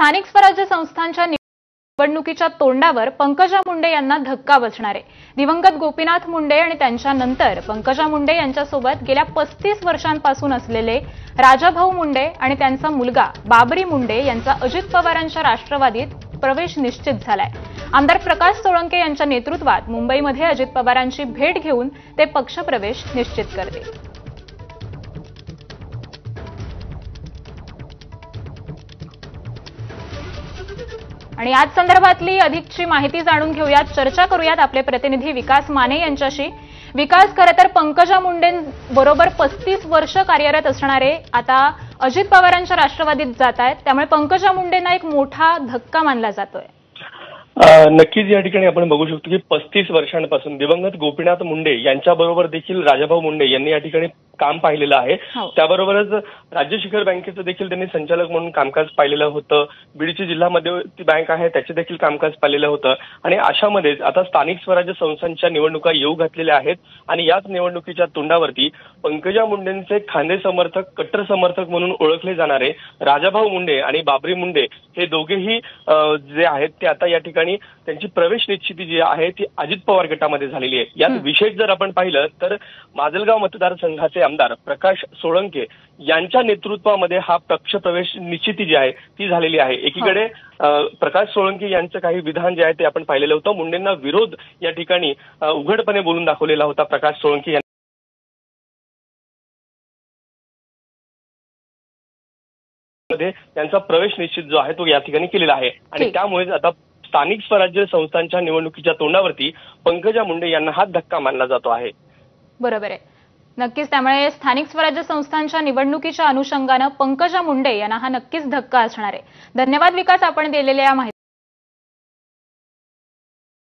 स्थानिक स्वराज्य संस्थांच्या निवडणुकीच्या तोंडावर पंकजा मुंडे यांना धक्का बसणार आहे। दिवंगत गोपीनाथ मुंडे आणि त्यांच्यानंतर पंकजा मुंडे यांच्यासोबत गेल्या 35 वर्षांपासून असलेले राजाभाऊ मुंडे आणि त्यांचा मुलगा बाबरी मुंडे यांचा अजित पवारांच्या राष्ट्रवादीत प्रवेश निश्चित झालाय। आमदार प्रकाश सोळंके यांच्या नेतृत्वात मुंबईमध्ये अजित पवारांची भेट घेऊन ते पक्षप्रवेश निश्चित करतील। आणि याच संदर्भातली अधिकची माहिती जाणून घेऊयात, चर्चा करूयात आपले प्रतिनिधी विकास माने यांच्याशी। विकास, खरं तर पंकजा मुंडेंबरोबर 35 वर्ष कार्यरत असणारे आता अजित पवारांच्या राष्ट्रवादीत जात आहेत, त्यामुळे पंकजा मुंडेंना एक मोठा धक्का मानला जातोय। नक्कीच या ठिकाणी आपण बघू शकतो की 35 वर्षांपासून दिवंगत गोपीनाथ मुंडे यांच्याबरोबर देखील राजाभाऊ मुंडे यांनी या ठिकाणी काम पाहिलेलं आहे। त्याबरोबरच राज्य शिखर बँकेचं देखील त्यांनी संचालक म्हणून कामकाज पाहिलेलं होतं। बीडची जिल्हा मध्यवर्ती बँक आहे त्याचे देखील कामकाज पाहिलेलं होतं। आणि अशामध्येच आता स्थानिक स्वराज्य संस्थांच्या निवडणुका येऊ घातलेल्या आहेत आणि याच निवडणुकीच्या तोंडावरती पंकजा मुंडेंचे खांदे समर्थक, कट्टर समर्थक म्हणून ओळखले जाणारे राजाभाऊ मुंडे आणि बाबरी मुंडे हे दोघेही जे आहेत ते आता या ठिकाणी त्यांची प्रवेश निश्चिती जी आहे ती अजित पवार गटामध्ये झालेली आहे। यात विशेष जर आपण पाहिलं तर माजलगाव मतदारसंघाचे आमदार प्रकाश सोळंके यांच्या नेतृत्वामध्ये हा पक्ष प्रवेश निश्चिती जी आहे ती झालेली आहे। एकीकडे प्रकाश सोळंके यांचं काही विधान जे आहे ते आपण पाहिलेलं होतं। मुंडेंना विरोध या ठिकाणी उघडपणे बोलून दाखवलेला होता प्रकाश सोळंके त्यांचा प्रवेश निश्चित जो आहे तो या ठिकाणी केलेला आहे। आणि त्यामुळेच आता स्थानिक स्वराज्य संस्थांच्या निवडणुकीच्या तोंडावरती पंकजा मुंडे यांना हा धक्का मानला जातो आहे। बरोबर आहे, नक्कीच। त्यामुळे स्थानिक स्वराज्य संस्थांच्या निवडणुकीच्या अनुषंगानं पंकजा मुंडे यांना हा नक्कीच धक्का असणार आहे। धन्यवाद विकास, आपण दिलेल्या या माहिती